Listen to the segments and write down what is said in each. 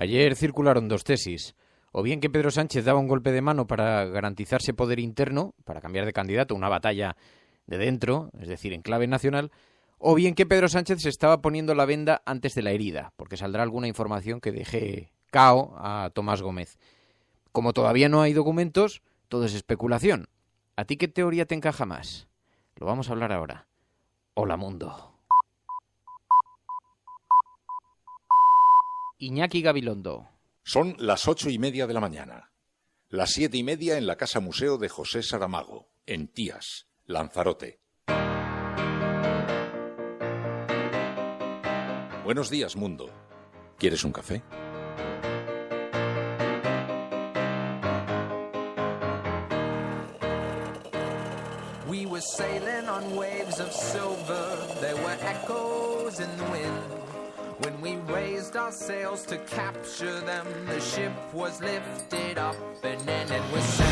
Ayer circularon dos tesis. O bien que Pedro Sánchez daba un golpe de mano para garantizarse poder interno, para cambiar de candidato, una batalla de dentro, es decir, en clave nacional, o bien que Pedro Sánchez se estaba poniendo la venda antes de la herida, porque saldrá alguna información que deje cao a Tomás Gómez. Como todavía no hay documentos, todo es especulación. ¿A ti qué teoría te encaja más? Lo vamos a hablar ahora. Hola, mundo. Iñaki Gabilondo. Son las 8:30 de la mañana. Las 7:30 en la Casa Museo de José Saramago, en Tías, Lanzarote. Buenos días, mundo. ¿Quieres un café? We were sailing on waves of silver. There were echoes in the wind. When we raised our sails to capture them, the ship was lifted up and then it was sank.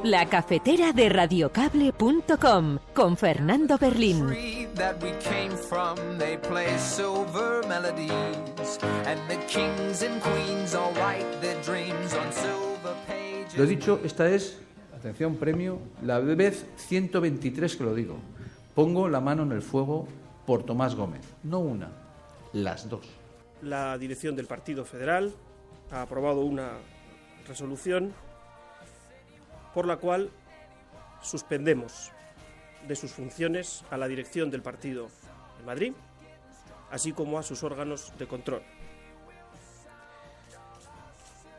La cafetera de radiocable.com con Fernando Berlín. That we came from, they play silver melodies, and the kings and queens all write their dreams on silver pages. Lo dicho, esta es, atención, premio, la vez 123 que lo digo. Pongo la mano en el fuego por Tomás Gómez. No una, las dos. La dirección del Partido Federal ha aprobado una resolución por la cual suspendemos de sus funciones a la dirección del partido en Madrid, así como a sus órganos de control.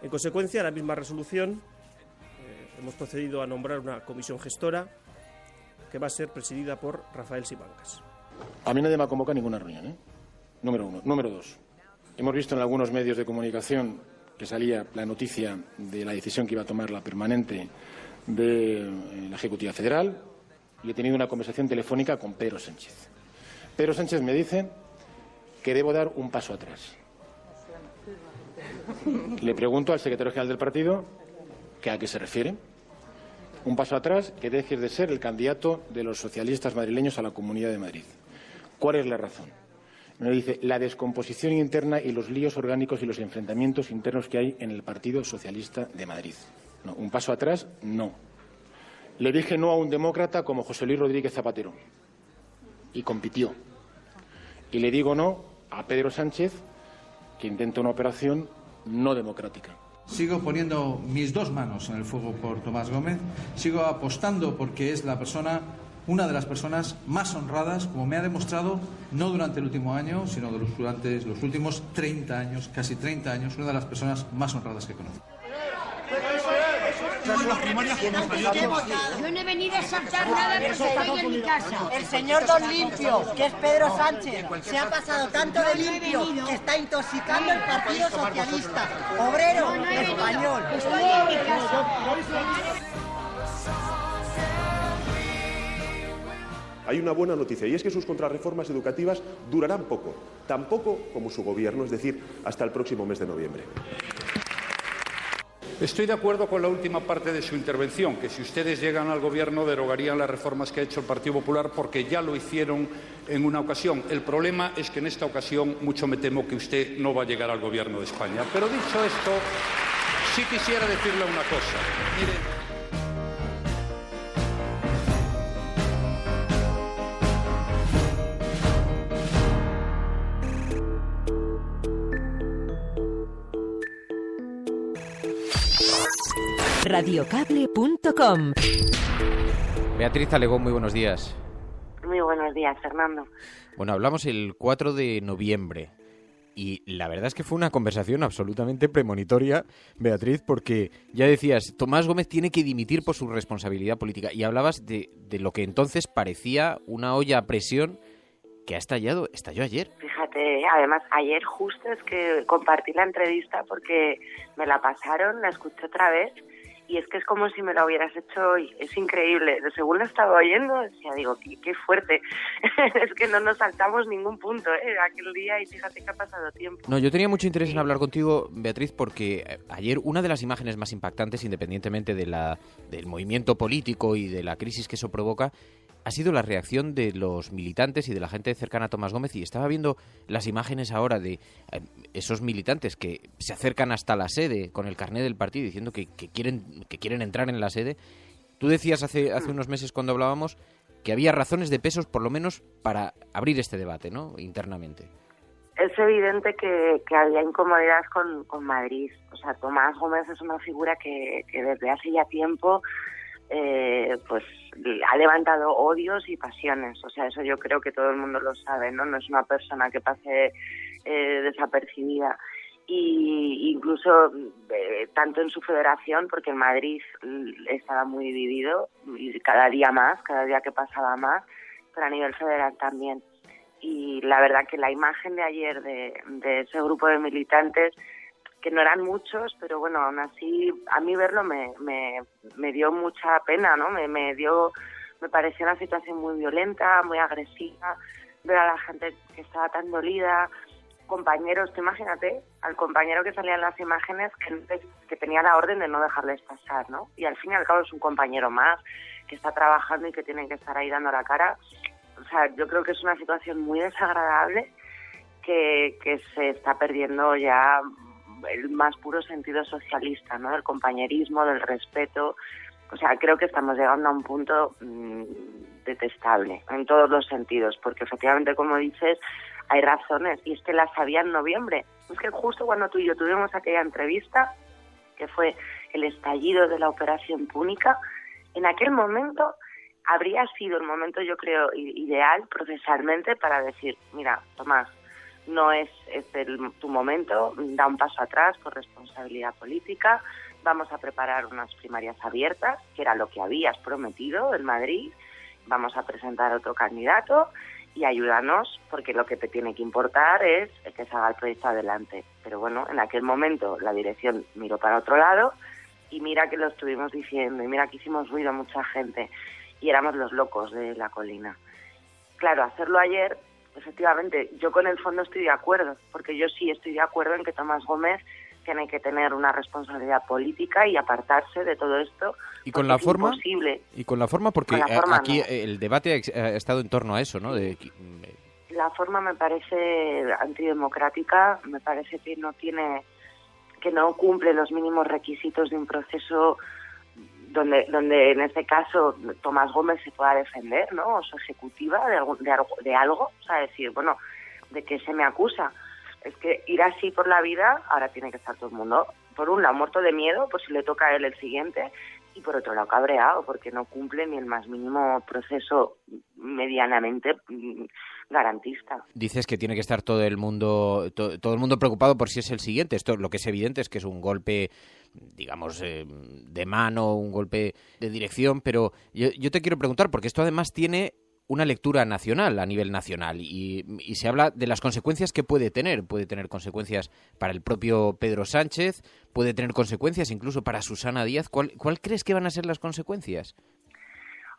En consecuencia, la misma resolución hemos procedido a nombrar una comisión gestora que va a ser presidida por Rafael Simancas. A mí nadie me ha convocado a ninguna reunión, ¿eh? Número uno. Número dos. Hemos visto en algunos medios de comunicación que salía la noticia de la decisión que iba a tomar la permanente de la Ejecutiva Federal y he tenido una conversación telefónica con Pedro Sánchez. Pedro Sánchez me dice que debo dar un paso atrás. Le pregunto al secretario general del partido que a qué se refiere. Un paso atrás que deje de ser el candidato de los socialistas madrileños a la Comunidad de Madrid. ¿Cuál es la razón? Me dice la descomposición interna y los líos orgánicos y los enfrentamientos internos que hay en el Partido Socialista de Madrid. No, un paso atrás, no. Le dije no a un demócrata como José Luis Rodríguez Zapatero y compitió. Y le digo no a Pedro Sánchez, que intenta una operación no democrática. Sigo poniendo mis dos manos en el fuego por Tomás Gómez. Sigo apostando porque es una de las personas más honradas, como me ha demostrado, no durante el último año, sino durante los últimos 30 años, casi 30 años, una de las personas más honradas que conozco. Yo no he venido a saltar nada porque estoy en mi casa. El señor Don Limpio, que es Pedro Sánchez, se ha pasado tanto de limpio que está intoxicando el Partido Socialista Obrero Español. Estoy en mi casa. Hay una buena noticia y es que sus contrarreformas educativas durarán poco, tan poco como su gobierno, es decir, hasta el próximo mes de noviembre. Estoy de acuerdo con la última parte de su intervención, que si ustedes llegan al gobierno derogarían las reformas que ha hecho el Partido Popular porque ya lo hicieron en una ocasión. El problema es que en esta ocasión mucho me temo que usted no va a llegar al gobierno de España. Pero dicho esto, sí quisiera decirle una cosa. Mire, radiocable.com. Beatriz Alegón, muy buenos días. Muy buenos días, Fernando. Bueno, hablamos el 4 de noviembre y la verdad es que fue una conversación absolutamente premonitoria, Beatriz, porque ya decías, Tomás Gómez tiene que dimitir por su responsabilidad política y hablabas de lo que entonces parecía una olla a presión que estalló ayer. Fíjate, además ayer justo es que compartí la entrevista porque me la pasaron, la escuché otra vez Y es que es como si me lo hubieras hecho hoy. Es increíble. Según lo estaba oyendo, decía, digo, qué fuerte. Es que no nos saltamos ningún punto, aquel día, y fíjate que ha pasado tiempo. No, yo tenía mucho interés en hablar contigo, Beatriz, porque ayer una de las imágenes más impactantes, independientemente del movimiento político y de la crisis que eso provoca, ha sido la reacción de los militantes y de la gente cercana a Tomás Gómez. Y estaba viendo las imágenes ahora de esos militantes que se acercan hasta la sede con el carné del partido diciendo que quieren entrar en la sede. Tú decías hace unos meses cuando hablábamos que había razones de pesos, por lo menos, para abrir este debate, ¿no?, internamente. Es evidente que había incomodidad con Madrid. O sea, Tomás Gómez es una figura que desde hace ya tiempo pues ha levantado odios y pasiones. O sea, eso yo creo que todo el mundo lo sabe, ¿no? No es una persona que pase desapercibida. Y incluso tanto en su federación, porque en Madrid estaba muy dividido, y cada día que pasaba más, pero a nivel federal también. Y la verdad que la imagen de ayer de ese grupo de militantes, que no eran muchos, pero bueno, aún así a mí verlo me dio mucha pena, ¿no? Me pareció una situación muy violenta, muy agresiva, ver a la gente que estaba tan dolida, compañeros, imagínate, al compañero que salía en las imágenes que tenía la orden de no dejarles pasar, ¿no? Y al fin y al cabo es un compañero más que está trabajando y que tiene que estar ahí dando la cara. O sea, yo creo que es una situación muy desagradable que se está perdiendo ya el más puro sentido socialista, ¿no? Del compañerismo, del respeto. O sea, creo que estamos llegando a un punto detestable en todos los sentidos, porque efectivamente, como dices, hay razones, y es que las había en noviembre. Es que justo cuando tú y yo tuvimos aquella entrevista, que fue el estallido de la Operación Púnica, en aquel momento habría sido el momento, yo creo, ideal procesalmente para decir, mira, Tomás, no es tu momento, da un paso atrás por responsabilidad política, vamos a preparar unas primarias abiertas, que era lo que habías prometido en Madrid, vamos a presentar otro candidato y ayúdanos, porque lo que te tiene que importar es que se haga el proyecto adelante. Pero bueno, en aquel momento la dirección miró para otro lado y mira que lo estuvimos diciendo, y mira que hicimos ruido mucha gente y éramos los locos de la colina. Claro, hacerlo ayer, efectivamente, yo con el fondo estoy de acuerdo, porque yo sí estoy de acuerdo en que Tomás Gómez tiene que tener una responsabilidad política y apartarse de todo esto. ¿Y con la forma? Imposible. Y con la forma, porque aquí no. El debate ha estado en torno a eso, ¿no? La forma me parece antidemocrática, me parece que no cumple los mínimos requisitos de un proceso donde en este caso Tomás Gómez se pueda defender, ¿no? O su ejecutiva de algo, o sea, decir, bueno, ¿de qué se me acusa? Es que ir así por la vida, ahora tiene que estar todo el mundo, por un lado muerto de miedo, por si le toca a él el siguiente, y por otro lado cabreado, porque no cumple ni el más mínimo proceso medianamente garantista. Dices que tiene que estar todo el mundo preocupado por si es el siguiente. Esto lo que es evidente es que es un golpe, digamos, de mano, un golpe de dirección, pero yo te quiero preguntar, porque esto además tiene una lectura nacional, a nivel nacional, y se habla de las consecuencias que puede tener. Puede tener consecuencias para el propio Pedro Sánchez, puede tener consecuencias incluso para Susana Díaz. ¿Cuál crees que van a ser las consecuencias?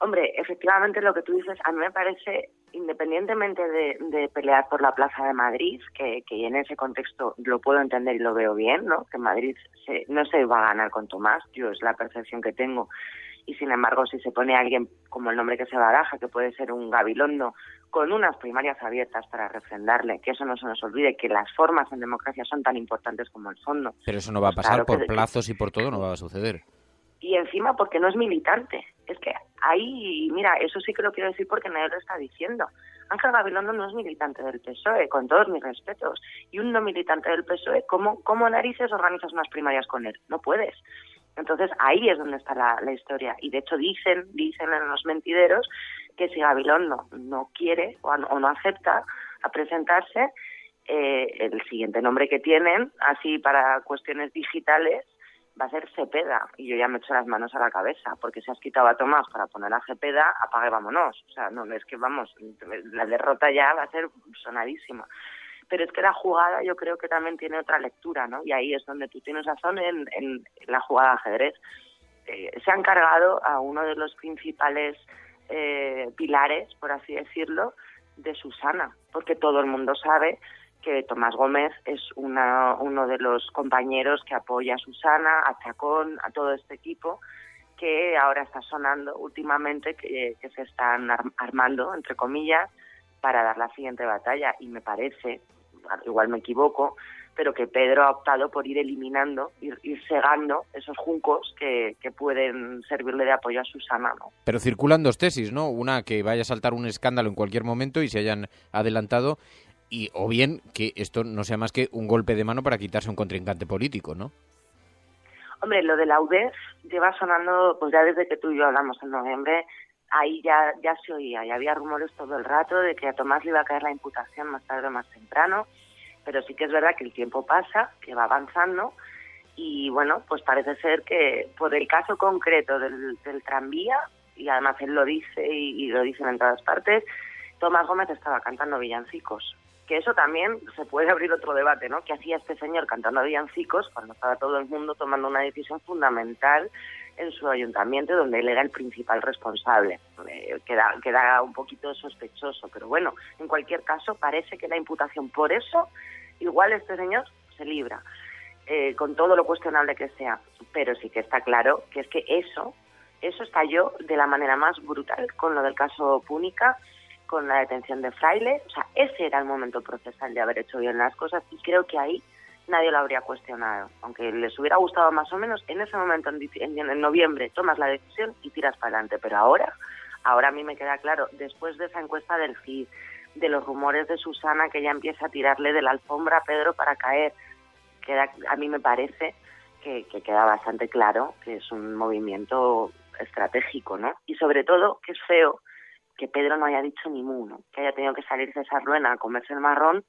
Hombre, efectivamente lo que tú dices, a mí me parece, independientemente de pelear por la Plaza de Madrid, que en ese contexto lo puedo entender y lo veo bien, ¿no? Que Madrid no se va a ganar con Tomás, es la percepción que tengo. Y sin embargo, si se pone a alguien como el nombre que se baraja, que puede ser un Gabilondo, con unas primarias abiertas para refrendarle, que eso no se nos olvide, que las formas en democracia son tan importantes como el fondo. Pero eso no va a pasar, claro, por plazos y por todo, no va a suceder. Y encima porque no es militante. Es que ahí, mira, eso sí que lo quiero decir porque nadie lo está diciendo. Ángel Gabilondo no es militante del PSOE, con todos mis respetos. Y un no militante del PSOE, ¿cómo narices organizas unas primarias con él? No puedes. Entonces ahí es donde está la historia. Y de hecho dicen en los mentideros que si Gabilondo no quiere o no acepta a presentarse, el siguiente nombre que tienen, así para cuestiones digitales, va a ser Cepeda. Y yo ya me echo las manos a la cabeza, porque si has quitado a Tomás para poner a Cepeda, apague vámonos. O sea, no, es que vamos, la derrota ya va a ser sonadísima. Pero es que la jugada yo creo que también tiene otra lectura, ¿no? Y ahí es donde tú tienes razón en la jugada de ajedrez. se han cargado a uno de los principales pilares, por así decirlo, de Susana, porque todo el mundo sabe que Tomás Gómez es uno de los compañeros que apoya a Susana, a Chacón, a todo este equipo, que ahora está sonando últimamente, que se están armando, entre comillas, para dar la siguiente batalla. Y me parece, igual me equivoco, pero que Pedro ha optado por ir eliminando, ir segando esos juncos que pueden servirle de apoyo a Susana, ¿no? Pero circulan dos tesis, ¿no? Una, que vaya a saltar un escándalo en cualquier momento y se hayan adelantado, o bien que esto no sea más que un golpe de mano para quitarse un contrincante político, ¿no? Hombre, lo de la UDEF lleva sonando pues ya desde que tú y yo hablamos en noviembre. Ahí ya se oía, ya había rumores todo el rato de que a Tomás le iba a caer la imputación más tarde o más temprano, pero sí que es verdad que el tiempo pasa, que va avanzando, y bueno, pues parece ser que por el caso concreto del tranvía, y además él lo dice y lo dicen en todas partes, Tomás Gómez estaba cantando villancicos. Que eso también se puede abrir otro debate, ¿no? ¿Qué hacía este señor cantando villancicos cuando estaba todo el mundo tomando una decisión fundamental en su ayuntamiento, donde él era el principal responsable? Queda un poquito sospechoso, pero bueno, en cualquier caso parece que la imputación por eso, igual este señor se libra, con todo lo cuestionable que sea, pero sí que está claro que es que eso estalló de la manera más brutal con lo del caso Púnica, con la detención de Fraile. O sea, ese era el momento procesal de haber hecho bien las cosas, y creo que ahí nadie lo habría cuestionado. Aunque les hubiera gustado más o menos, en ese momento, en noviembre, tomas la decisión y tiras para adelante. Pero ahora a mí me queda claro, después de esa encuesta del CID, de los rumores de Susana, que ya empieza a tirarle de la alfombra a Pedro para caer, a mí me parece que queda bastante claro que es un movimiento estratégico, ¿no? Y sobre todo, que es feo que Pedro no haya dicho ni mu, ¿no? Que haya tenido que salir César Ruena a comerse el marrón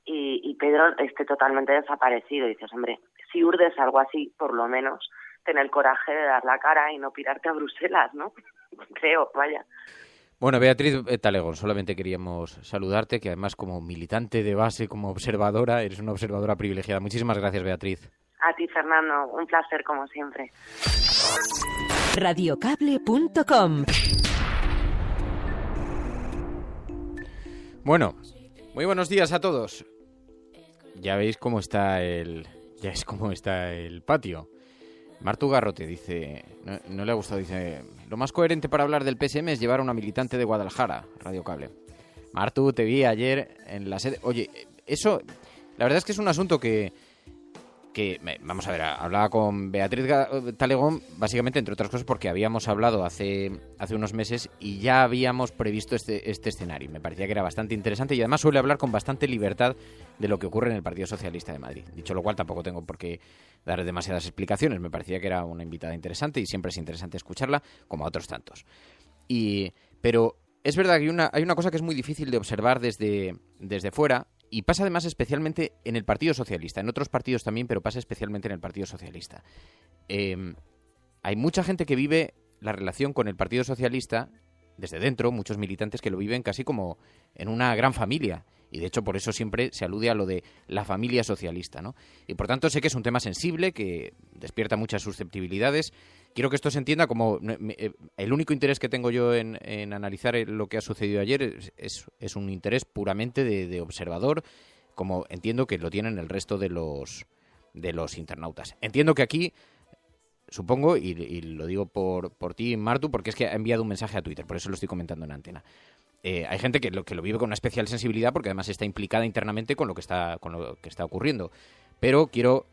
y Pedro esté totalmente desaparecido. Y dices, hombre, si urdes algo así, por lo menos ten el coraje de dar la cara y no pirarte a Bruselas, ¿no? Creo, vaya. Bueno, Beatriz Talegón, solamente queríamos saludarte, que además como militante de base, como observadora, eres una observadora privilegiada. Muchísimas gracias, Beatriz. A ti, Fernando, un placer como siempre. Radiocable.com. Bueno, muy buenos días a todos. Ya veis cómo está el patio. Martu Garrote dice, no le ha gustado, dice, lo más coherente para hablar del PSM es llevar a una militante de Guadalajara, Radio Cable. Martu, te vi ayer en la sede. Oye, eso, la verdad es que es un asunto que vamos a ver, hablaba con Beatriz Talegón, básicamente, entre otras cosas, porque habíamos hablado hace unos meses y ya habíamos previsto este escenario. Me parecía que era bastante interesante y además suele hablar con bastante libertad de lo que ocurre en el Partido Socialista de Madrid. Dicho lo cual, tampoco tengo por qué dar demasiadas explicaciones. Me parecía que era una invitada interesante y siempre es interesante escucharla, como a otros tantos. Pero es verdad que hay una cosa que es muy difícil de observar desde fuera. Y pasa además especialmente en el Partido Socialista, en otros partidos también, pero pasa especialmente en el Partido Socialista. Hay mucha gente que vive la relación con el Partido Socialista desde dentro, muchos militantes que lo viven casi como en una gran familia. Y de hecho por eso siempre se alude a lo de la familia socialista, ¿no? Y por tanto sé que es un tema sensible, que despierta muchas susceptibilidades. Quiero que esto se entienda como el único interés que tengo yo en analizar lo que ha sucedido ayer es un interés puramente de observador, como entiendo que lo tienen el resto de los internautas. Entiendo que aquí, supongo, y lo digo por ti, Martu, porque es que ha enviado un mensaje a Twitter, por eso lo estoy comentando en antena. Hay gente que lo vive con una especial sensibilidad porque además está implicada internamente con lo que está ocurriendo. Pero quiero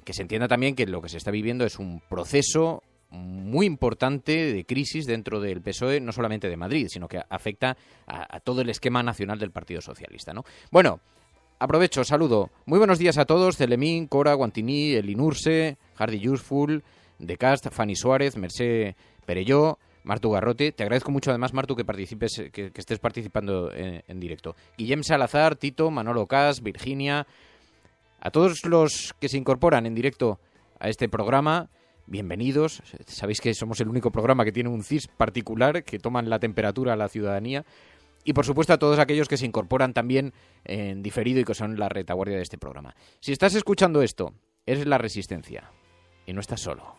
que se entienda también que lo que se está viviendo es un proceso muy importante de crisis dentro del PSOE, no solamente de Madrid, sino que afecta a todo el esquema nacional del Partido Socialista, ¿no? Bueno, aprovecho, saludo. Muy buenos días a todos. Celemín, Cora, Guantiní, Elinurse, Hardy Useful, De Cast, Fanny Suárez, Mercé Perelló, Martu Garrote. Te agradezco mucho además, Martu, que participes, que estés participando en directo. Guillem Salazar, Tito, Manolo Cas, Virginia. A todos los que se incorporan en directo a este programa, bienvenidos. Sabéis que somos el único programa que tiene un CIS particular, que toman la temperatura a la ciudadanía. Y por supuesto a todos aquellos que se incorporan también en diferido y que son la retaguardia de este programa. Si estás escuchando esto, eres La Resistencia y no estás solo.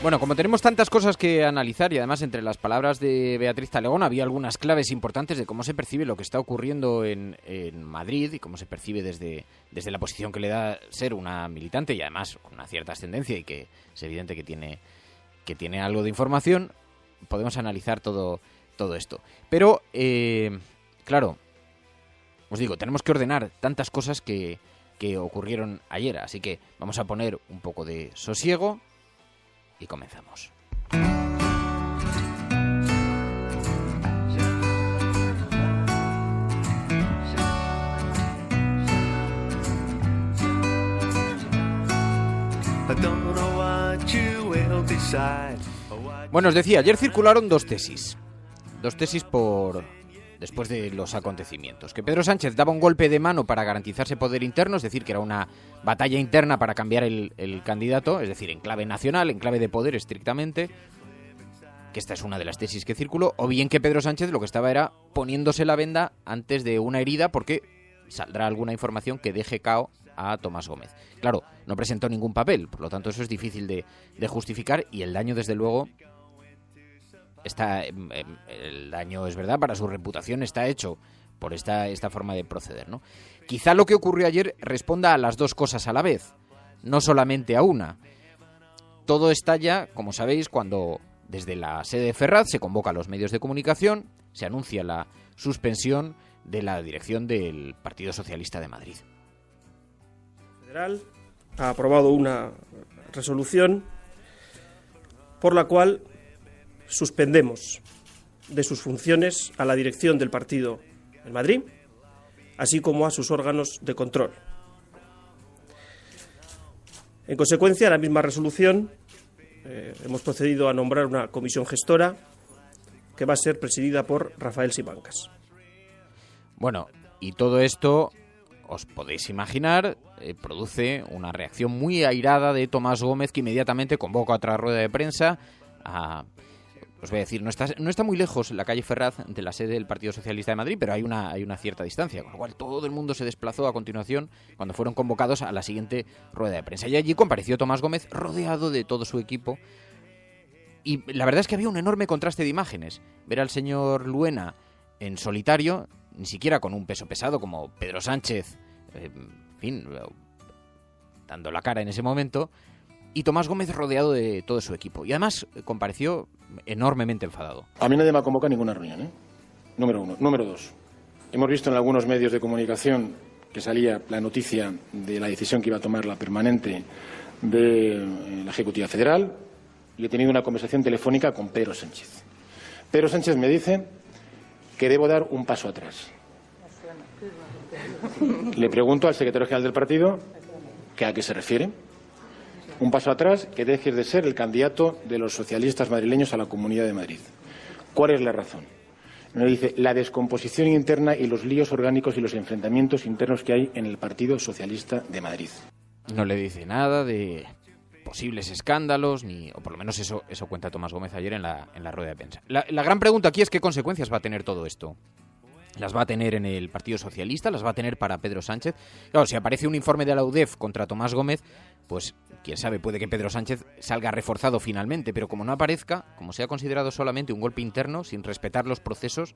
Bueno, como tenemos tantas cosas que analizar y además entre las palabras de Beatriz Talegón había algunas claves importantes de cómo se percibe lo que está ocurriendo en Madrid y cómo se percibe desde la posición que le da ser una militante y además con una cierta ascendencia y que es evidente que tiene algo de información, podemos analizar todo esto. Pero, claro, os digo, tenemos que ordenar tantas cosas que ocurrieron ayer, así que vamos a poner un poco de sosiego y comenzamos. Bueno, os decía, ayer circularon dos tesis después de los acontecimientos. Que Pedro Sánchez daba un golpe de mano para garantizarse poder interno, es decir, que era una batalla interna para cambiar el candidato, es decir, en clave nacional, en clave de poder estrictamente, que esta es una de las tesis que circuló, o bien que Pedro Sánchez lo que estaba era poniéndose la venda antes de una herida porque saldrá alguna información que deje cao a Tomás Gómez. Claro, no presentó ningún papel, por lo tanto eso es difícil de justificar y el daño, desde luego, el daño, es verdad, para su reputación está hecho por esta forma de proceder, ¿no? Quizá lo que ocurrió ayer responda a las dos cosas a la vez, no solamente a una. Todo estalla, como sabéis, cuando desde la sede de Ferraz se convoca a los medios de comunicación, se anuncia la suspensión de la dirección del Partido Socialista de Madrid. El Federal ha aprobado una resolución por la cual suspendemos de sus funciones a la dirección del partido en Madrid, así como a sus órganos de control. En consecuencia, la misma resolución hemos procedido a nombrar una comisión gestora que va a ser presidida por Rafael Simancas. Bueno, y todo esto, os podéis imaginar, produce una reacción muy airada de Tomás Gómez, que inmediatamente convoca otra rueda de prensa os voy a decir, no está muy lejos la calle Ferraz de la sede del Partido Socialista de Madrid, pero hay una cierta distancia, con lo cual todo el mundo se desplazó a continuación cuando fueron convocados a la siguiente rueda de prensa. Y allí compareció Tomás Gómez rodeado de todo su equipo. Y la verdad es que había un enorme contraste de imágenes. Ver al señor Luena en solitario, ni siquiera con un peso pesado como Pedro Sánchez, en fin, dando la cara en ese momento, y Tomás Gómez rodeado de todo su equipo. Y además compareció enormemente enfadado. A mí nadie me ha convocado a ninguna reunión, ¿eh? Número uno. Número dos. Hemos visto en algunos medios de comunicación que salía la noticia de la decisión que iba a tomar la permanente de la Ejecutiva Federal y he tenido una conversación telefónica con Pedro Sánchez. Pedro Sánchez me dice que debo dar un paso atrás. Le pregunto al secretario general del partido que a qué se refiere. Un paso atrás, que dejes de ser el candidato de los socialistas madrileños a la Comunidad de Madrid. ¿Cuál es la razón? Me dice, la descomposición interna y los líos orgánicos y los enfrentamientos internos que hay en el Partido Socialista de Madrid. No le dice nada de posibles escándalos, o por lo menos eso cuenta Tomás Gómez ayer en la rueda de prensa. La gran pregunta aquí es qué consecuencias va a tener todo esto. ¿Las va a tener en el Partido Socialista? ¿Las va a tener para Pedro Sánchez? Claro, si aparece un informe de la UDEF contra Tomás Gómez, pues quién sabe, puede que Pedro Sánchez salga reforzado finalmente, pero como no aparezca, como se ha considerado solamente un golpe interno, sin respetar los procesos,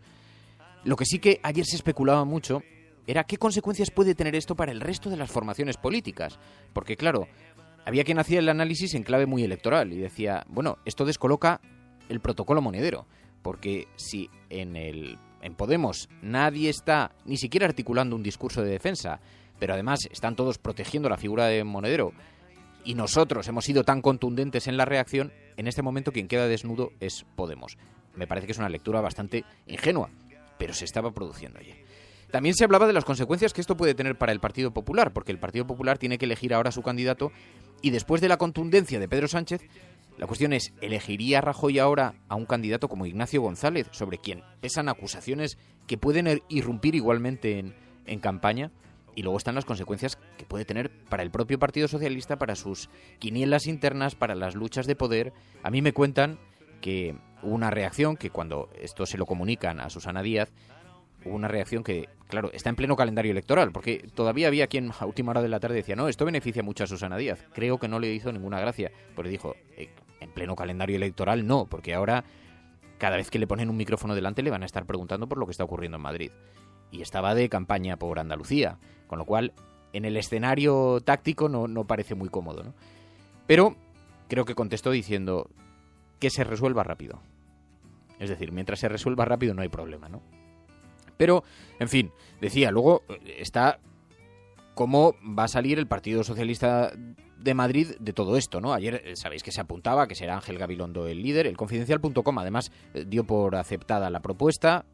lo que sí que ayer se especulaba mucho era qué consecuencias puede tener esto para el resto de las formaciones políticas. Porque claro, había quien hacía el análisis en clave muy electoral y decía, bueno, esto descoloca el protocolo monedero, porque si en Podemos nadie está ni siquiera articulando un discurso de defensa, pero además están todos protegiendo la figura de Monedero y nosotros hemos sido tan contundentes en la reacción, en este momento quien queda desnudo es Podemos. Me parece que es una lectura bastante ingenua, pero se estaba produciendo ayer. También se hablaba de las consecuencias que esto puede tener para el Partido Popular, porque el Partido Popular tiene que elegir ahora a su candidato y después de la contundencia de Pedro Sánchez, la cuestión es, ¿elegiría Rajoy ahora a un candidato como Ignacio González, sobre quien pesan acusaciones que pueden irrumpir igualmente en campaña? Y luego están las consecuencias que puede tener para el propio Partido Socialista, para sus quinielas internas, para las luchas de poder. A mí me cuentan que hubo una reacción, que cuando esto se lo comunican a Susana Díaz, hubo una reacción que, claro, está en pleno calendario electoral, porque todavía había quien a última hora de la tarde decía, no, esto beneficia mucho a Susana Díaz. Creo que no le hizo ninguna gracia, porque dijo, en pleno calendario electoral no, porque ahora cada vez que le ponen un micrófono delante le van a estar preguntando por lo que está ocurriendo en Madrid. Y estaba de campaña por Andalucía, con lo cual en el escenario táctico no parece muy cómodo, ¿no? Pero creo que contestó diciendo que se resuelva rápido. Es decir, mientras se resuelva rápido no hay problema, ¿no? Pero, en fin, decía, luego está cómo va a salir el Partido Socialista de Madrid de todo esto, ¿no? Ayer sabéis que se apuntaba que será Ángel Gabilondo el líder. El Confidencial.com además dio por aceptada la propuesta.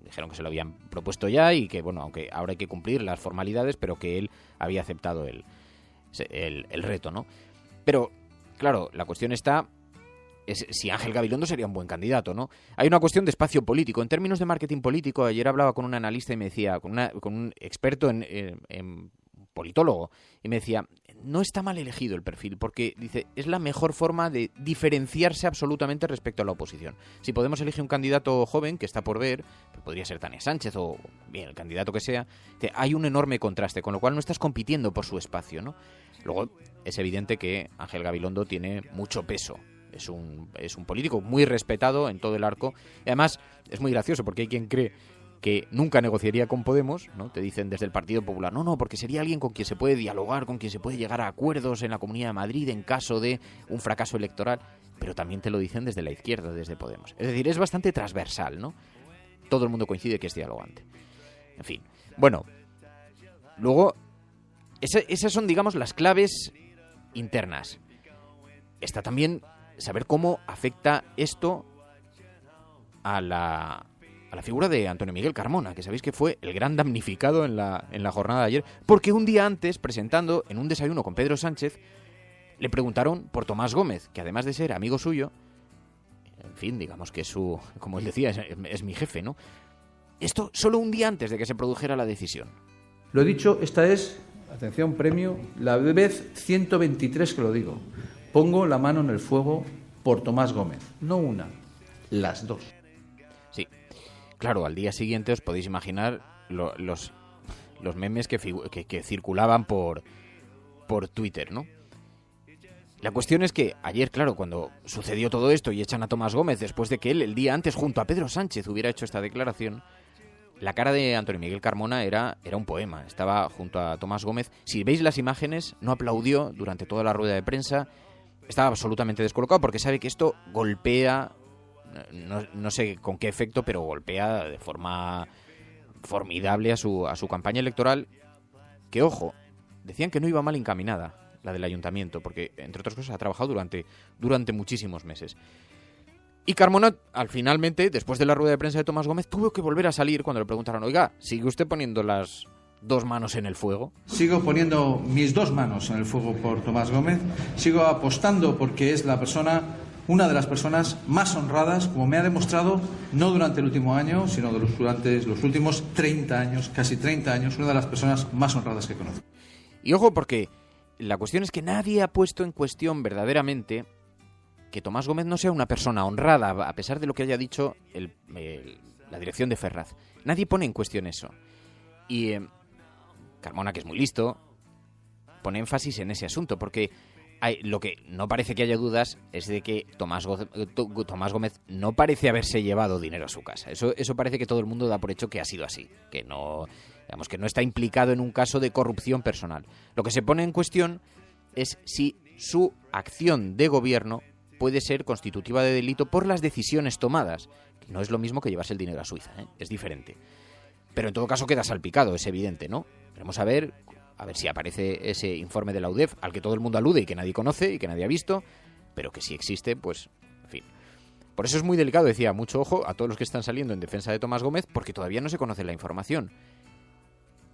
Dijeron que se lo habían propuesto ya y que, bueno, aunque ahora hay que cumplir las formalidades, pero que él había aceptado el reto, ¿no? Pero, claro, la cuestión está es si Ángel Gabilondo sería un buen candidato, ¿no? Hay una cuestión de espacio político. En términos de marketing político, ayer hablaba con un analista y me decía, con un experto en politólogo, y me decía, no está mal elegido el perfil, porque, dice, es la mejor forma de diferenciarse absolutamente respecto a la oposición. Si Podemos elegir un candidato joven, que está por ver, podría ser Tania Sánchez o, bien, el candidato que sea, hay un enorme contraste, con lo cual no estás compitiendo por su espacio, ¿no? Luego, es evidente que Ángel Gabilondo tiene mucho peso. Es un político muy respetado en todo el arco. Y además, es muy gracioso porque hay quien cree que nunca negociaría con Podemos, ¿no? Te dicen desde el Partido Popular, no, porque sería alguien con quien se puede dialogar, con quien se puede llegar a acuerdos en la Comunidad de Madrid en caso de un fracaso electoral. Pero también te lo dicen desde la izquierda, desde Podemos. Es decir, es bastante transversal, ¿no? Todo el mundo coincide que es dialogante. En fin, bueno. Luego, esas son, digamos, las claves internas. Está también saber cómo afecta esto a la figura de Antonio Miguel Carmona, que sabéis que fue el gran damnificado en la jornada de ayer, porque un día antes, presentando en un desayuno con Pedro Sánchez, le preguntaron por Tomás Gómez, que además de ser amigo suyo, en fin, digamos que como él decía, es mi jefe, ¿no? Esto solo un día antes de que se produjera la decisión. Lo he dicho, esta es, atención, premio, la vez 123 que lo digo. Pongo la mano en el fuego por Tomás Gómez. No una, las dos. Sí. Claro, al día siguiente os podéis imaginar los memes que circulaban por Twitter, ¿no? La cuestión es que ayer, claro, cuando sucedió todo esto y echan a Tomás Gómez después de que él el día antes junto a Pedro Sánchez hubiera hecho esta declaración, la cara de Antonio Miguel Carmona era un poema. Estaba junto a Tomás Gómez. Si veis las imágenes, no aplaudió durante toda la rueda de prensa. Estaba absolutamente descolocado porque sabe que esto golpea, no sé con qué efecto, pero golpea de forma formidable a su campaña electoral, que, ojo, decían que no iba mal encaminada la del ayuntamiento, porque, entre otras cosas, ha trabajado durante muchísimos meses. Y Carmona, finalmente, después de la rueda de prensa de Tomás Gómez, tuvo que volver a salir cuando le preguntaron, oiga, ¿sigue usted poniendo las dos manos en el fuego? Sigo poniendo mis dos manos en el fuego por Tomás Gómez. Sigo apostando porque es una de las personas más honradas, como me ha demostrado, no durante el último año, sino durante los últimos 30 años, casi 30 años, una de las personas más honradas que conozco. Y ojo, porque la cuestión es que nadie ha puesto en cuestión verdaderamente que Tomás Gómez no sea una persona honrada, a pesar de lo que haya dicho la dirección de Ferraz. Nadie pone en cuestión eso. Y Carmona, que es muy listo, pone énfasis en ese asunto, porque lo que no parece que haya dudas es de que Tomás Gómez no parece haberse llevado dinero a su casa. Eso parece que todo el mundo da por hecho que ha sido así, que no está implicado en un caso de corrupción personal. Lo que se pone en cuestión es si su acción de gobierno puede ser constitutiva de delito por las decisiones tomadas, que no es lo mismo que llevarse el dinero a Suiza, es diferente. Pero en todo caso queda salpicado, es evidente, ¿no? Veremos a ver si aparece ese informe de la UDEF al que todo el mundo alude y que nadie conoce y que nadie ha visto, pero que si existe, pues, en fin. Por eso es muy delicado, decía, mucho ojo a todos los que están saliendo en defensa de Tomás Gómez, porque todavía no se conoce la información.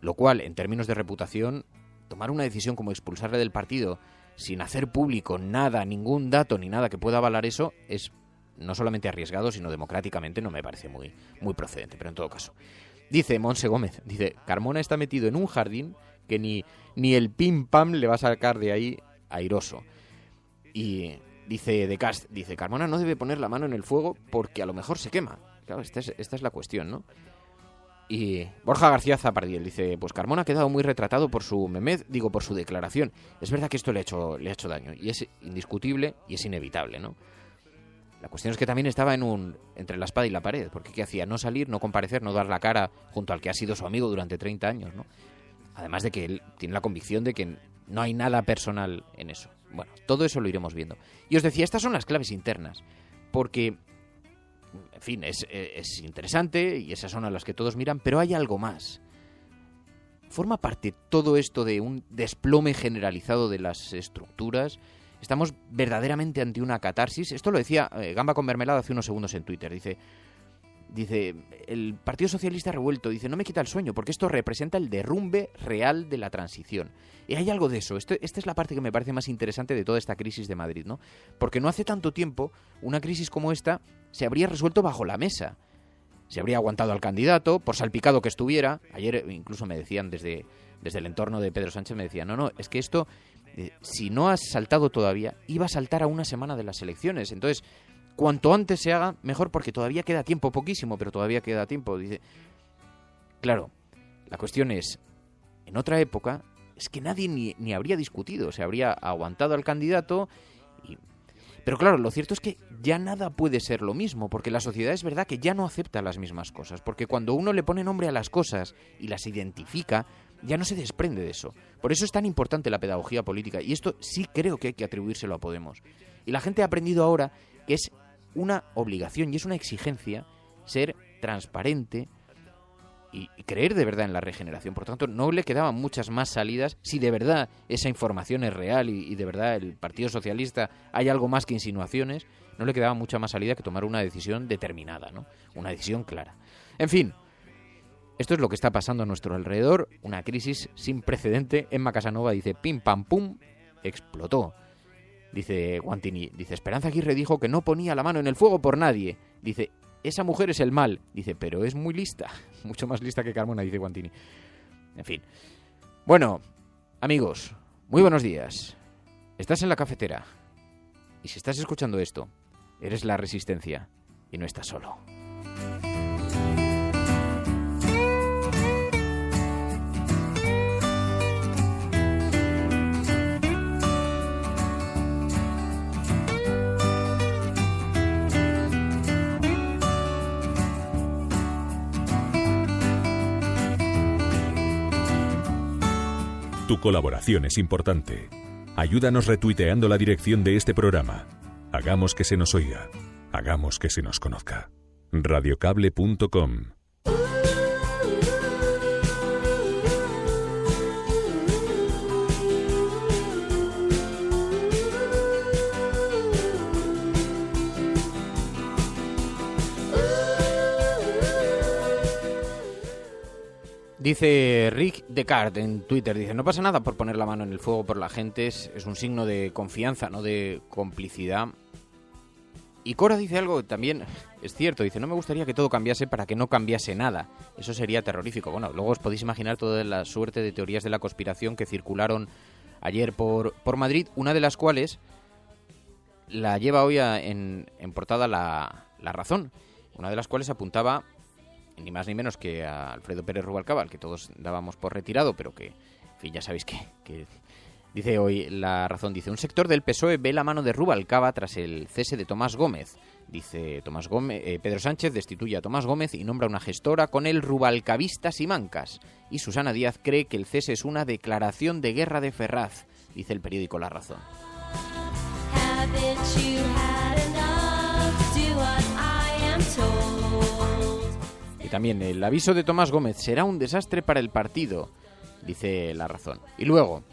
Lo cual, en términos de reputación, tomar una decisión como expulsarle del partido sin hacer público nada, ningún dato ni nada que pueda avalar eso, es no solamente arriesgado, sino democráticamente no me parece muy, muy procedente, pero en todo caso. Dice Monse Gómez, dice, Carmona está metido en un jardín que ni el pim pam le va a sacar de ahí airoso. Y dice De Cast, dice, Carmona no debe poner la mano en el fuego porque a lo mejor se quema. Claro, esta es la cuestión, ¿no? Y Borja García Zapardiel dice, pues Carmona ha quedado muy retratado por su por su declaración. Es verdad que esto le ha hecho daño y es indiscutible y es inevitable, ¿no? La cuestión es que también estaba entre la espada y la pared, porque ¿qué hacía? No salir, no comparecer, no dar la cara junto al que ha sido su amigo durante 30 años, ¿no? Además de que él tiene la convicción de que no hay nada personal en eso. Bueno, todo eso lo iremos viendo. Y os decía, estas son las claves internas, porque, en fin, es interesante y esas son a las que todos miran, pero hay algo más. ¿Forma parte todo esto de un desplome generalizado de las estructuras? ¿Estamos verdaderamente ante una catarsis? Esto lo decía Gamba con Mermelada hace unos segundos en Twitter. Dice, el Partido Socialista revuelto, dice, no me quita el sueño, porque esto representa el derrumbe real de la transición. Y hay algo de eso. Esta es la parte que me parece más interesante de toda esta crisis de Madrid, ¿no? Porque no hace tanto tiempo una crisis como esta se habría resuelto bajo la mesa. Se habría aguantado al candidato, por salpicado que estuviera. Ayer incluso me decían desde el entorno de Pedro Sánchez, me decían, no, es que esto, si no has saltado todavía, iba a saltar a una semana de las elecciones. Entonces, cuanto antes se haga, mejor, porque todavía queda tiempo, poquísimo, pero todavía queda tiempo. Dice, claro, la cuestión es, en otra época, es que nadie ni habría discutido, se habría aguantado al candidato. Pero claro, lo cierto es que ya nada puede ser lo mismo, porque la sociedad es verdad que ya no acepta las mismas cosas, porque cuando uno le pone nombre a las cosas y las identifica, ya no se desprende de eso. Por eso es tan importante la pedagogía política, y esto sí creo que hay que atribuírselo a Podemos. Y la gente ha aprendido ahora que es una obligación y es una exigencia ser transparente y creer de verdad en la regeneración. Por tanto, no le quedaban muchas más salidas si de verdad esa información es real y de verdad el Partido Socialista hay algo más que insinuaciones. No le quedaba mucha más salida que tomar una decisión determinada, ¿no? Una decisión clara. En fin, esto es lo que está pasando a nuestro alrededor. Una crisis sin precedente. Emma Casanova dice, pim pam pum, explotó. Dice Guantini, dice, Esperanza Aguirre dijo que no ponía la mano en el fuego por nadie. Dice, esa mujer es el mal. Dice, pero es muy lista. Mucho más lista que Carmona, dice Guantini. En fin. Bueno, amigos, muy buenos días. Estás en la cafetera. Y si estás escuchando esto, eres la Resistencia. Y no estás solo. Tu colaboración es importante. Ayúdanos retuiteando la dirección de este programa. Hagamos que se nos oiga. Hagamos que se nos conozca. Radiocable.com. Dice Rick Descartes en Twitter, dice, no pasa nada por poner la mano en el fuego por la gente, es un signo de confianza, no de complicidad. Y Cora dice algo que también es cierto, dice, no me gustaría que todo cambiase para que no cambiase nada, eso sería terrorífico. Bueno, luego os podéis imaginar toda la suerte de teorías de la conspiración que circularon ayer por Madrid, una de las cuales la lleva hoy en portada la Razón, una de las cuales apuntaba ni más ni menos que a Alfredo Pérez Rubalcaba, al que todos dábamos por retirado, pero que, en fin, ya sabéis que dice hoy La Razón, dice, un sector del PSOE ve la mano de Rubalcaba tras el cese de Tomás Gómez. Dice Pedro Sánchez destituye a Tomás Gómez y nombra una gestora con el rubalcabista Simancas. Y Susana Díaz cree que el cese es una declaración de guerra de Ferraz, dice el periódico La Razón. También el aviso de Tomás Gómez será un desastre para el partido, dice La Razón. Y luego,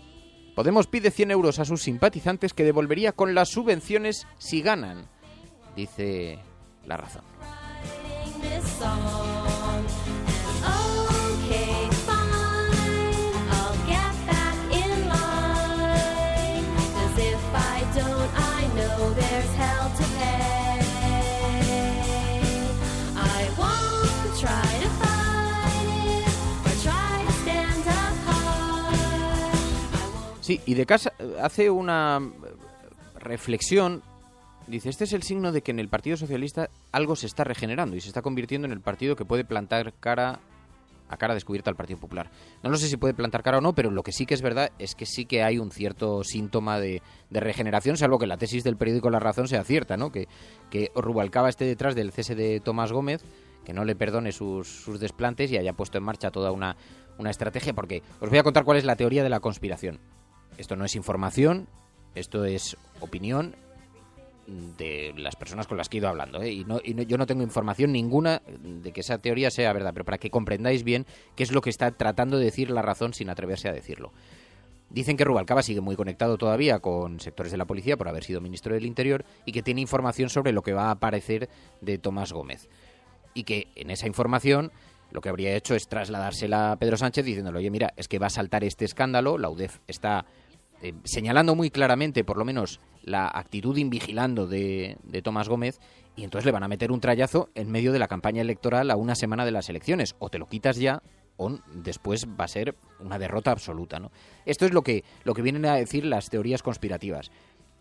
Podemos pide 100 euros a sus simpatizantes que devolvería con las subvenciones si ganan, dice La Razón. Sí, y de casa hace una reflexión. Dice, este es el signo de que en el Partido Socialista algo se está regenerando y se está convirtiendo en el partido que puede plantar cara descubierta al Partido Popular. No lo sé si puede plantar cara o no, pero lo que sí que es verdad es que sí que hay un cierto síntoma de regeneración, salvo que la tesis del periódico La Razón sea cierta, ¿no? Que Rubalcaba esté detrás del cese de Tomás Gómez, que no le perdone sus desplantes y haya puesto en marcha toda una estrategia, porque os voy a contar cuál es la teoría de la conspiración. Esto no es información, esto es opinión de las personas con las que he ido hablando, ¿eh? Yo no tengo información ninguna de que esa teoría sea verdad, pero para que comprendáis bien qué es lo que está tratando de decir La Razón sin atreverse a decirlo. Dicen que Rubalcaba sigue muy conectado todavía con sectores de la policía por haber sido ministro del Interior y que tiene información sobre lo que va a aparecer de Tomás Gómez. Y que en esa información lo que habría hecho es trasladársela a Pedro Sánchez diciéndole, oye, mira, es que va a saltar este escándalo, la UDEF está señalando muy claramente, por lo menos, la actitud invigilando de Tomás Gómez, y entonces le van a meter un trayazo en medio de la campaña electoral a una semana de las elecciones. O te lo quitas ya, o después va a ser una derrota absoluta, ¿no? Esto es lo que vienen a decir las teorías conspirativas.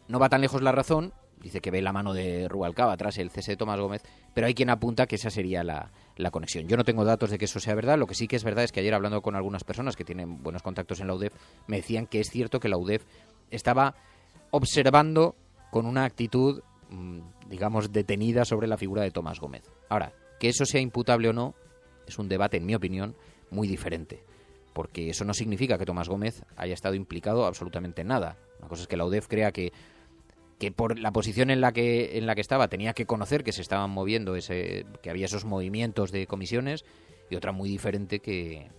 No va tan lejos La Razón, dice que ve la mano de Rubalcaba tras el cese de Tomás Gómez, pero hay quien apunta que esa sería la conexión. Yo no tengo datos de que eso sea verdad, lo que sí que es verdad es que ayer, hablando con algunas personas que tienen buenos contactos en la UDEF, me decían que es cierto que la UDEF estaba observando con una actitud, digamos, detenida sobre la figura de Tomás Gómez. Ahora, que eso sea imputable o no, es un debate, en mi opinión, muy diferente, porque eso no significa que Tomás Gómez haya estado implicado absolutamente en nada. Una cosa es que la UDEF crea que por la posición en la que estaba tenía que conocer que se estaban moviendo, que había esos movimientos de comisiones, y otra muy diferente que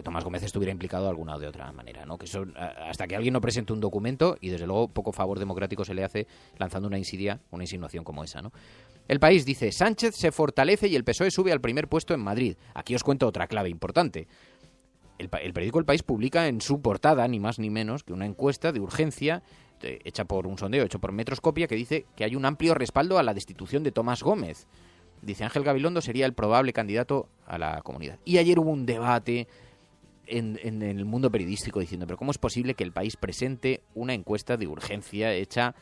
Tomás Gómez estuviera implicado de alguna o de otra manera, ¿no? Que eso, hasta que alguien no presente un documento, y desde luego poco favor democrático se le hace lanzando una insinuación como esa, ¿no? El País dice, Sánchez se fortalece y el PSOE sube al primer puesto en Madrid. Aquí os cuento otra clave importante. El periódico El País publica en su portada, ni más ni menos, que una encuesta de urgencia hecha por un sondeo, hecho por Metroscopia, que dice que hay un amplio respaldo a la destitución de Tomás Gómez. Dice, Ángel Gabilondo sería el probable candidato a la comunidad. Y ayer hubo un debate en el mundo periodístico diciendo, pero ¿cómo es posible que El País presente una encuesta de urgencia hecha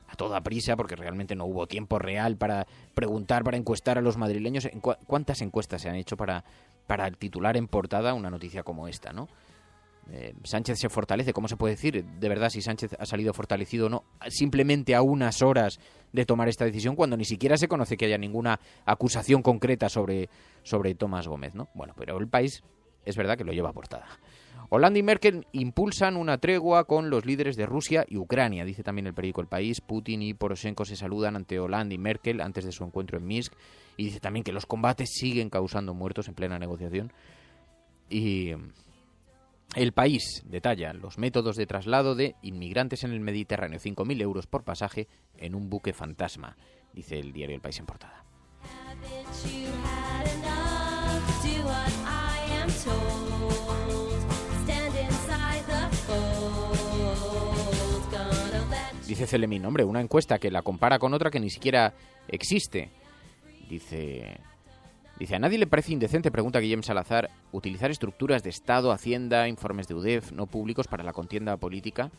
a toda prisa, porque realmente no hubo tiempo real para preguntar, para encuestar a los madrileños? ¿Cuántas encuestas se han hecho para titular en portada una noticia como esta, ¿no? Sánchez se fortalece. ¿Cómo se puede decir de verdad si Sánchez ha salido fortalecido o no simplemente a unas horas de tomar esta decisión, cuando ni siquiera se conoce que haya ninguna acusación concreta sobre Tomás Gómez, ¿no? Bueno, pero El País es verdad que lo lleva a portada. Hollande y Merkel impulsan una tregua con los líderes de Rusia y Ucrania, dice también el periódico El País. Putin y Poroshenko se saludan ante Hollande y Merkel antes de su encuentro en Minsk, y dice también que los combates siguen causando muertos en plena negociación. Y El País detalla los métodos de traslado de inmigrantes en el Mediterráneo, 5.000 euros por pasaje en un buque fantasma, dice el diario El País en portada. Dice Celemín, hombre, una encuesta que la compara con otra que ni siquiera existe. Dice, ¿a nadie le parece indecente, pregunta Guillem Salazar, utilizar estructuras de Estado, Hacienda, informes de UDEF no públicos para la contienda política?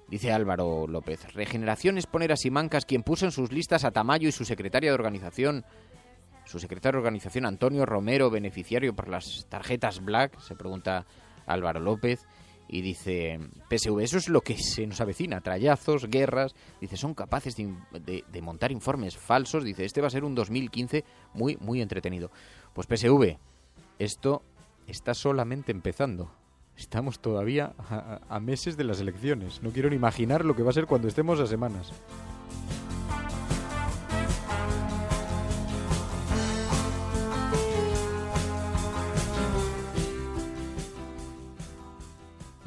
Dice Álvaro López, Regeneración es poner a Simancas quien puso en sus listas a Tamayo y su secretario de organización Antonio Romero, beneficiario por las tarjetas Black, se pregunta Álvaro López. Y dice, PSV, eso es lo que se nos avecina, trallazos, guerras. Dice, son capaces de montar informes falsos. Dice, este va a ser un 2015 muy, muy entretenido. Pues PSV, esto está solamente empezando. Estamos todavía a meses de las elecciones. No quiero ni imaginar lo que va a ser cuando estemos a semanas.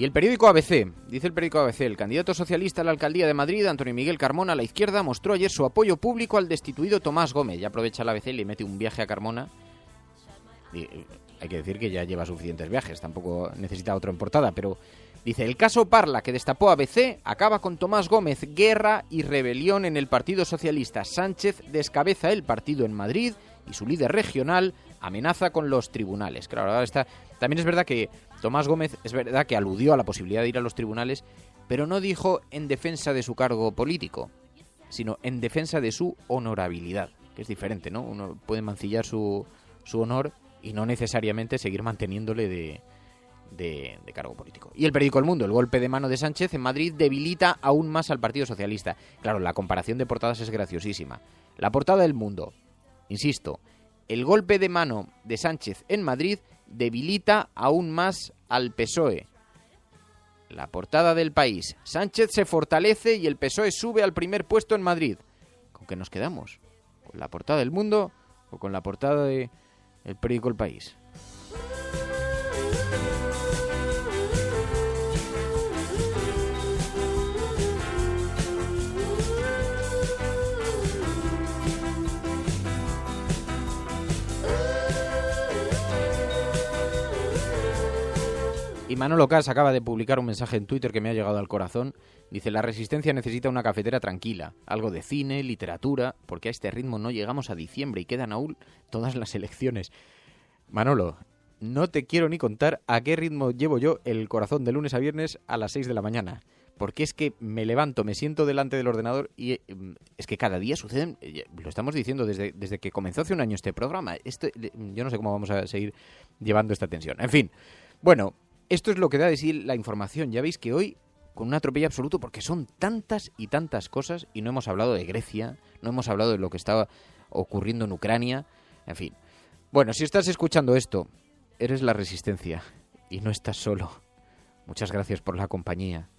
Y el periódico ABC, dice el periódico ABC, el candidato socialista a la alcaldía de Madrid, Antonio Miguel Carmona, a la izquierda, mostró ayer su apoyo público al destituido Tomás Gómez. Ya aprovecha el ABC y le mete un viaje a Carmona. Y hay que decir que ya lleva suficientes viajes, tampoco necesita otro en portada, pero dice, el caso Parla que destapó ABC acaba con Tomás Gómez, guerra y rebelión en el Partido Socialista. Sánchez descabeza el partido en Madrid y su líder regional amenaza con los tribunales. Claro, ahora está. También es verdad que Tomás Gómez es verdad que aludió a la posibilidad de ir a los tribunales, pero no dijo en defensa de su cargo político, sino en defensa de su honorabilidad, que es diferente, ¿no? Uno puede mancillar su honor y no necesariamente seguir manteniéndole de cargo político. Y el periódico El Mundo: el golpe de mano de Sánchez en Madrid debilita aún más al Partido Socialista. Claro, la comparación de portadas es graciosísima. La portada del Mundo, insisto, el golpe de mano de Sánchez en Madrid debilita aún más al PSOE. La portada del País: Sánchez se fortalece y el PSOE sube al primer puesto en Madrid. ¿Con qué nos quedamos? ¿Con la portada del Mundo o con la portada de el periódico El País? Y Manolo Cas acaba de publicar un mensaje en Twitter que me ha llegado al corazón. Dice: la Resistencia necesita una cafetera tranquila, algo de cine, literatura, porque a este ritmo no llegamos a diciembre y quedan aún todas las elecciones. Manolo, no te quiero ni contar a qué ritmo llevo yo el corazón de lunes a viernes a las 6 de la mañana. Porque es que me levanto, me siento delante del ordenador y es que cada día suceden, lo estamos diciendo desde que comenzó hace un año este programa. Yo no sé cómo vamos a seguir llevando esta tensión. En fin, bueno, esto es lo que da de sí la información. Ya veis que hoy, con un atropello absoluto, porque son tantas y tantas cosas, y no hemos hablado de Grecia, no hemos hablado de lo que estaba ocurriendo en Ucrania, en fin. Bueno, si estás escuchando esto, eres la Resistencia y no estás solo. Muchas gracias por la compañía.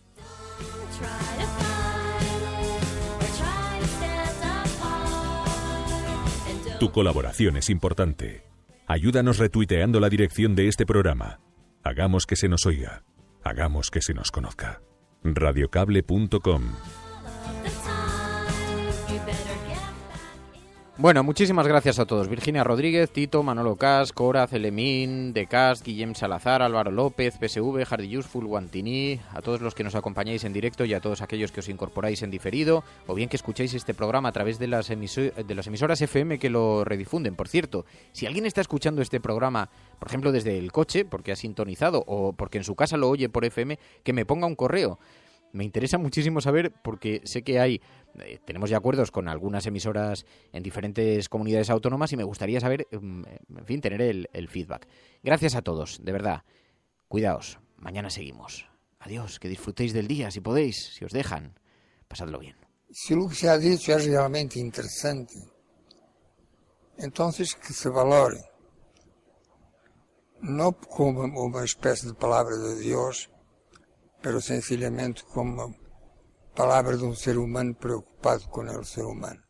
Tu colaboración es importante. Ayúdanos retuiteando la dirección de este programa. Hagamos que se nos oiga. Hagamos que se nos conozca. Radiocable.com. Bueno, muchísimas gracias a todos. Virginia Rodríguez, Tito, Manolo Cas, Cora, Celemín, De Cast, Guillem Salazar, Álvaro López, PSV, Hardy Useful, Guantiní, a todos los que nos acompañáis en directo y a todos aquellos que os incorporáis en diferido, o bien que escucháis este programa a través de las emisoras FM que lo redifunden. Por cierto, si alguien está escuchando este programa, por ejemplo, desde el coche, porque ha sintonizado, o porque en su casa lo oye por FM, que me ponga un correo. Me interesa muchísimo saber, porque sé que tenemos ya acuerdos con algunas emisoras en diferentes comunidades autónomas y me gustaría saber, en fin, tener el feedback. Gracias a todos, de verdad. Cuidaos, mañana seguimos. Adiós, que disfrutéis del día, si podéis, si os dejan. Pasadlo bien. Si lo que se ha dicho es realmente interesante, entonces que se valore. No como una especie de palabra de Dios, pero sencillamente como palabra de un ser humano preocupado con el ser humano.